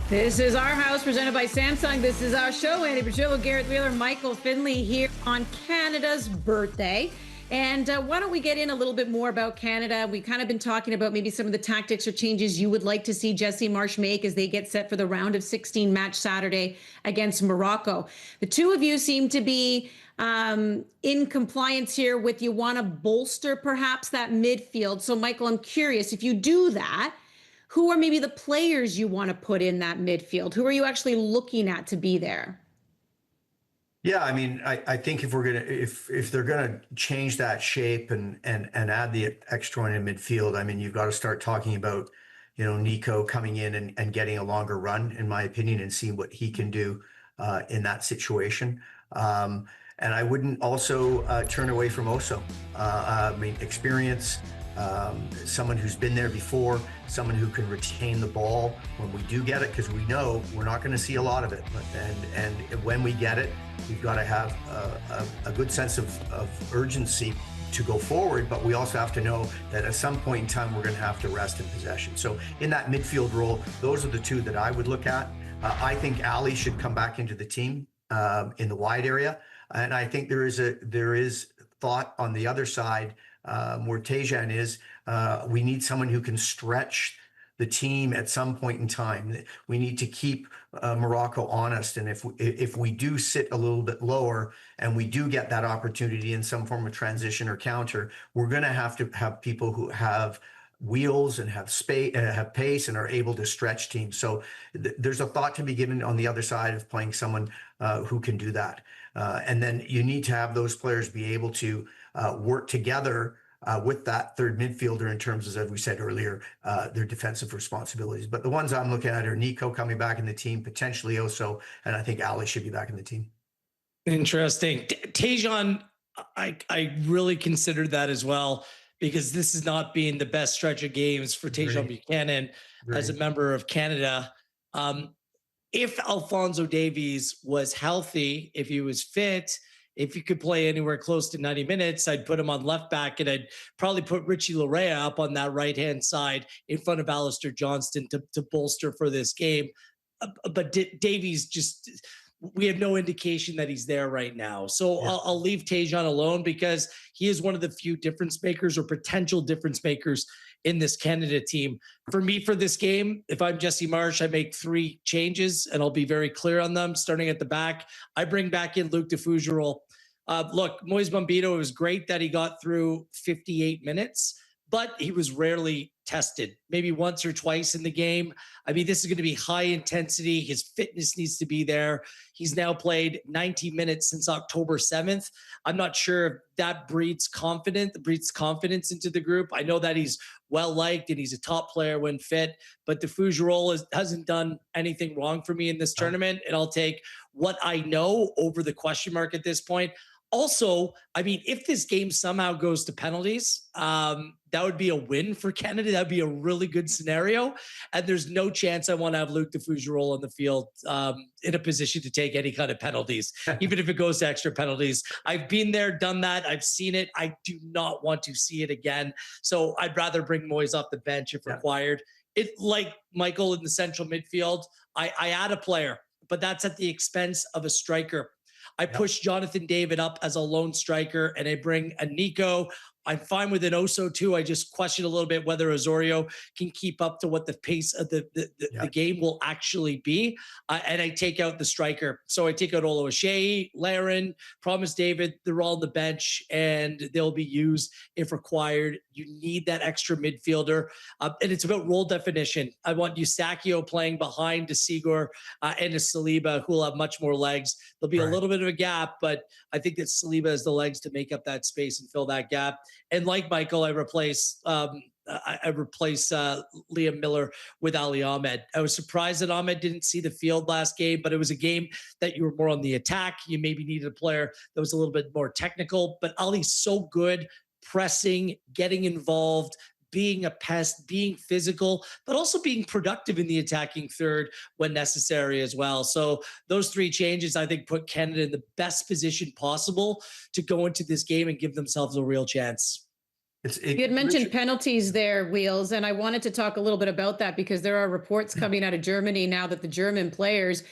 This is our house presented by Samsung. This is our show. Andy Petrillo, Garrett Wheeler, Michael Finley here on Canada's birthday. And why don't we get in a little bit more about Canada? We've kind of been talking about maybe some of the tactics or changes you would like to see Jesse Marsch make as they get set for the round of 16 match Saturday against Morocco. The two of you seem to be in compliance here with you want to bolster perhaps that midfield. So, Michael, I'm curious, if you do that, who are maybe the players you want to put in that midfield? Who are you actually looking at to be there? Yeah, I mean, I think if they're gonna change that shape and add the extra one in midfield, I mean, you've got to start talking about, Nico coming in and getting a longer run, in my opinion, and seeing what he can do in that situation. And I wouldn't also turn away from Oso. I mean, experience. Someone who's been there before, someone who can retain the ball when we do get it, because we know we're not going to see a lot of it. And when we get it, we've got to have a good sense of urgency to go forward, but we also have to know that at some point in time, we're going to have to rest in possession. So in that midfield role, those are the two that I would look at. I think Ali should come back into the team in the wide area. And I think there is thought on the other side where Tejan is, we need someone who can stretch the team at some point in time. We need to keep Morocco honest. And if we do sit a little bit lower and we do get that opportunity in some form of transition or counter, we're going to have people who have wheels and have space, have pace, and are able to stretch teams. So there's a thought to be given on the other side of playing someone who can do that. And then you need to have those players be able to work together with that third midfielder in terms of, as we said earlier, their defensive responsibilities. But the ones I'm looking at are Nico coming back in the team, potentially Oso, and I think Ali should be back in the team. Interesting. Tejan, I really considered that as well, because this is not being the best stretch of games for Tejan Buchanan as a member of Canada. If Alphonso Davies was healthy, if he was fit, if he could play anywhere close to 90 minutes, I'd put him on left back, and I'd probably put Richie Larea up on that right-hand side in front of Alistair Johnston to bolster for this game. But Davies just, we have no indication that he's there right now. So yeah. I'll leave Tejan alone, because he is one of the few difference makers or potential difference makers in this Canada team. For me, for this game, if I'm Jesse Marsch, I make 3 changes, and I'll be very clear on them. Starting at the back, I bring back in Luc de Fougerolles. Look, Moise Bombito, it was great that he got through 58 minutes, but he was rarely tested, maybe once or twice in the game. I mean, this is going to be high intensity. His fitness needs to be there. He's now played 90 minutes since October 7th. I'm not sure if that breeds confidence into the group. I know that he's well-liked and he's a top player when fit, but the Fougerolles hasn't done anything wrong for me in this tournament, and I'll take what I know over the question mark at this point. Also, I mean, if this game somehow goes to penalties, that would be a win for Canada. That would be a really good scenario. And there's no chance I want to have Luc de Fougerolles on the field in a position to take any kind of penalties, even if it goes to extra penalties. I've been there, done that. I've seen it. I do not want to see it again. So I'd rather bring Moise off the bench if required. It, like Michael in the central midfield, I add a player, but that's at the expense of a striker. I push Jonathan David up as a lone striker, and I bring a Nico. I'm fine with an Oso too. I just question a little bit whether Osorio can keep up to what the pace of the game will actually be. And I take out the striker. So I take out Olo Ashei, Laren, Promise David. They're all on the bench, and they'll be used if required. You need that extra midfielder. And it's about role definition. I want Eusakio playing behind DeSigur and a Saliba, who will have much more legs. There'll be a little bit of a gap, but I think that Saliba has the legs to make up that space and fill that gap. And like Michael, I replace Liam Miller with Ali Ahmed. I was surprised that Ahmed didn't see the field last game, but it was a game that you were more on the attack. You maybe needed a player that was a little bit more technical, but Ali's so good pressing, getting involved, being a pest, being physical, but also being productive in the attacking third when necessary as well. So those 3 changes, I think, put Canada in the best position possible to go into this game and give themselves a real chance. You had mentioned penalties there, Wheels, and I wanted to talk a little bit about that because there are reports coming out of Germany now that the German players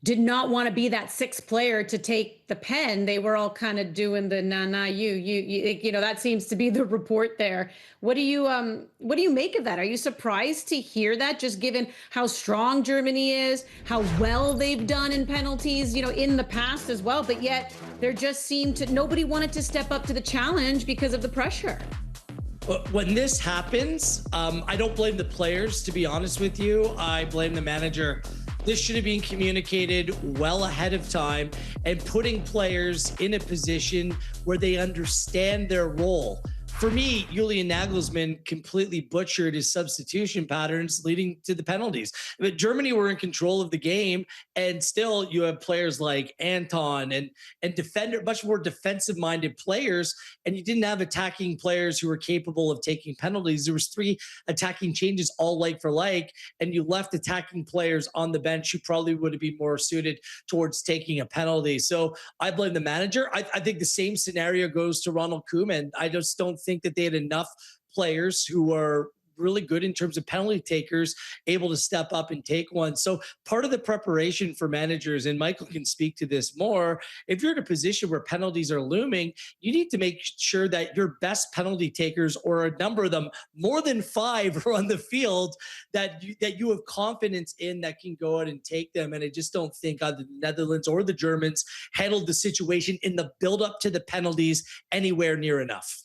did not want to be that sixth player to take the pen. They were all kind of doing the nah, you know, that seems to be the report there. What do you make of that? Are you surprised to hear that, just given how strong Germany is, how well they've done in penalties, you know, in the past as well, but yet there just seemed to, nobody wanted to step up to the challenge because of the pressure. When this happens, I don't blame the players, to be honest with you. I blame the manager. This should have been communicated well ahead of time and putting players in a position where they understand their role. For me, Julian Nagelsmann completely butchered his substitution patterns, leading to the penalties. But Germany were in control of the game, and still you have players like Anton and defender, much more defensive-minded players, and you didn't have attacking players who were capable of taking penalties. There was 3 attacking changes, all like for like, and you left attacking players on the bench who probably would have been more suited towards taking a penalty. So I blame the manager. I think the same scenario goes to Ronald Koeman. I just don't think that they had enough players who are really good in terms of penalty takers able to step up and take one. So part of the preparation for managers, and Michael can speak to this more, if you're in a position where penalties are looming, you need to make sure that your best penalty takers, or a number of them, more than 5 are on the field, that you have confidence in, that can go out and take them. And I just don't think either the Netherlands or the Germans handled the situation in the build up to the penalties anywhere near enough.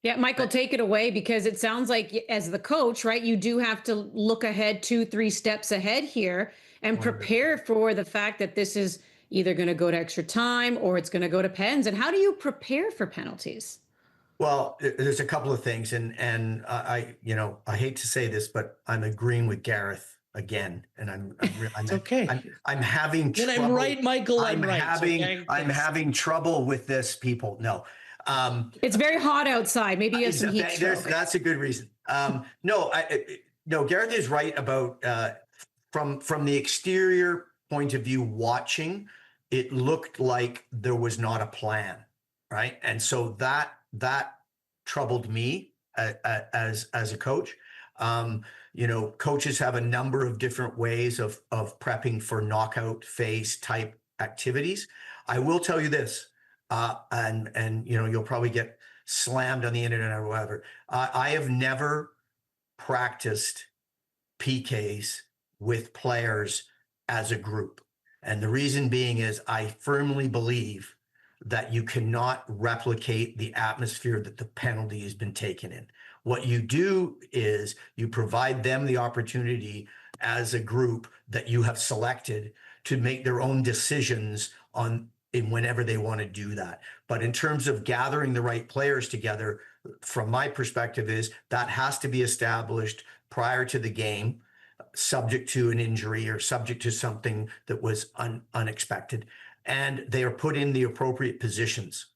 Yeah, Michael, take it away, because it sounds like as the coach, right, you do have to look ahead 2-3 steps ahead here and prepare for the fact that this is either going to go to extra time or it's going to go to pens. And how do you prepare for penalties? Well, there's a couple of things, and I hate to say this, but I'm agreeing with Gareth again, and I'm okay. I'm having trouble. And I'm right, Michael. I'm right. I'm having trouble with this, people. No. It's very hot outside. Maybe you have some heat stroke. That's a good reason. No, Gareth is right about from the exterior point of view watching, it looked like there was not a plan, right? And so that troubled me as a coach. Coaches have a number of different ways of prepping for knockout phase type activities. I will tell you this. And you'll probably get slammed on the internet or whatever. I have never practiced PKs with players as a group. And the reason being is I firmly believe that you cannot replicate the atmosphere that the penalty has been taken in. What you do is you provide them the opportunity as a group that you have selected to make their own decisions in whenever they want to do that. But in terms of gathering the right players together, from my perspective, is that has to be established prior to the game, subject to an injury or subject to something that was unexpected. And they are put in the appropriate positions,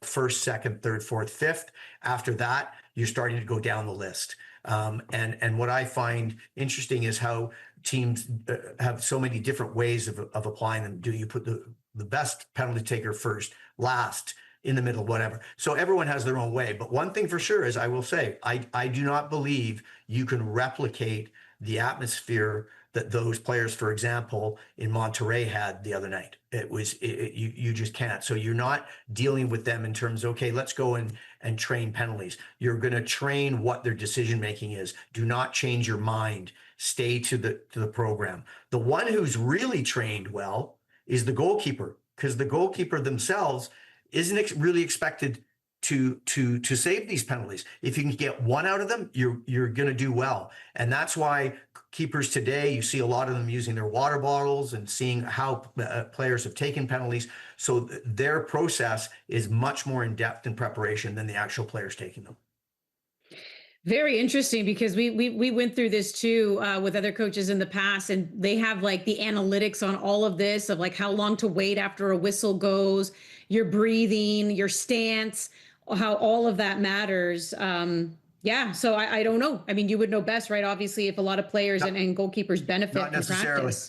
first, second, third, fourth, fifth. After that, you're starting to go down the list. And what I find interesting is how teams have so many different ways of applying them. Do you put the best penalty taker first, last, in the middle, whatever? So everyone has their own way. But one thing for sure is, I will say, I do not believe you can replicate the atmosphere that those players, for example, in Monterrey had the other night. You just can't. So you're not dealing with them in terms of, okay, let's go and train penalties. You're going to train what their decision making is. Do not change your mind. Stay to the program. The one who's really trained well is the goalkeeper, because the goalkeeper themselves isn't really expected to save these penalties. If you can get one out of them, you're going to do well. And that's why keepers today, you see a lot of them using their water bottles and seeing how players have taken penalties. So their process is much more in depth in preparation than the actual players taking them. Very interesting, because we went through this too with other coaches in the past, and they have like the analytics on all of this of like how long to wait after a whistle goes, your breathing, your stance, how all of that matters. Yeah, so I don't know. I mean, you would know best, right? Obviously, if a lot of players and goalkeepers benefit from practice.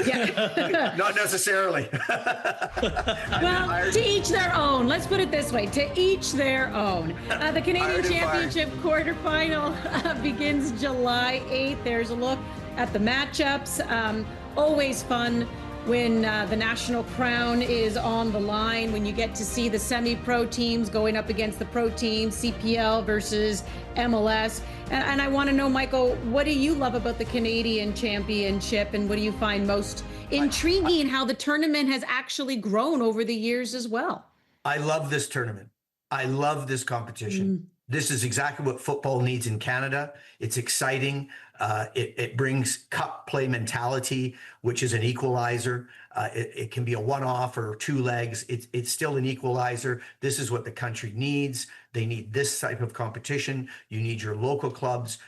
Yeah. Not necessarily. Well, to each their own. Let's put it this way: to each their own. The Canadian Championship quarterfinal begins July 8th. There's a look at the matchups. Always fun when the national crown is on the line, when you get to see the semi-pro teams going up against the pro teams, CPL versus MLS. And I want to know, Michael, what do you love about the Canadian Championship, and what do you find most intriguing how the tournament has actually grown over the years as well? I love this tournament. I love this competition. This is exactly what football needs in Canada. It's exciting. It brings cup play mentality, which is an equalizer. It can be a one-off or two legs. It's still an equalizer. This is what the country needs. They need this type of competition. You need your local clubs,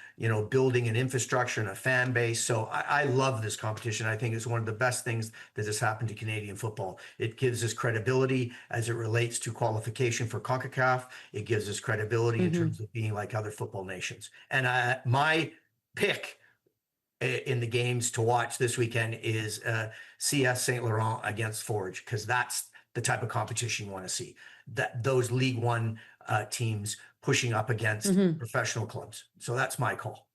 building an infrastructure and a fan base. So I love this competition. I think it's one of the best things that has happened to Canadian football. It gives us credibility as it relates to qualification for CONCACAF. It gives us credibility in terms of being like other football nations. And my pick in the games to watch this weekend is CS St. Laurent against Forge, because that's the type of competition you want to see. Those League One teams pushing up against professional clubs. So that's my call.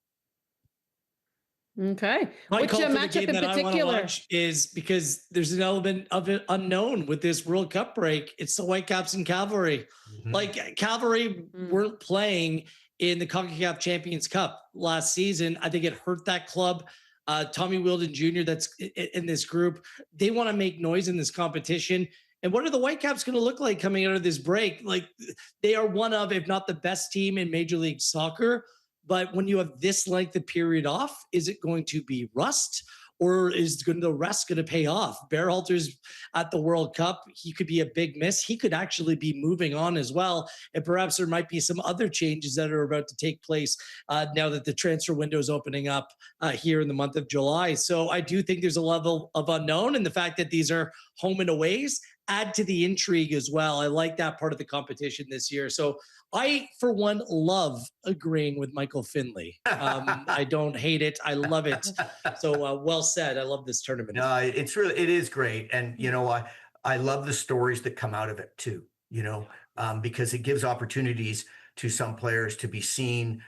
Okay. My Which call for the matchup game in that I want to particular? watch is because there's an element of it unknown with this World Cup break. It's the Whitecaps and Cavalry. Like Cavalry weren't playing in the CONCACAF Champions Cup last season. I think it hurt that club. Tommy Wheeldon Jr., that's in this group, they want to make noise in this competition. And what are the Whitecaps going to look like coming out of this break? Like, they are one of, if not the best team in Major League Soccer. But when you have this length of period off, is it going to be rust, or is the rest going to pay off? Berhalter's at the World Cup. He could be a big miss. He could actually be moving on as well. And perhaps there might be some other changes that are about to take place now that the transfer window is opening up here in the month of July. So I do think there's a level of unknown, and the fact that these are home and aways add to the intrigue as well. I like that part of the competition this year. So I, for one, love agreeing with Michael Finley. I don't hate it. I love it. So well said. I love this tournament. No, it is great. And, I love the stories that come out of it too, because it gives opportunities to some players to be seen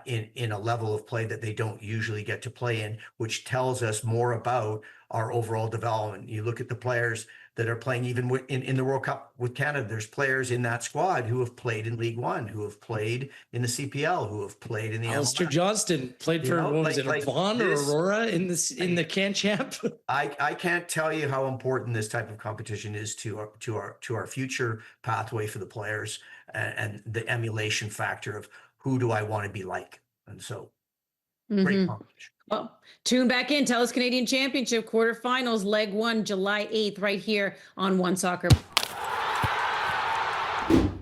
in a level of play that they don't usually get to play in, which tells us more about our overall development. You look at the players that are playing even in the World Cup with Canada. There's players in that squad who have played in League One, who have played in the CPL, who have played in the Alistair Johnston played for Vaughan or Aurora in the Can Champ. I can't tell you how important this type of competition is to our future pathway for the players, and the emulation factor of who do I want to be like. And so great competition. Well, tune back in. TELUS Canadian Championship quarterfinals, leg 1, July 8th, right here on One Soccer.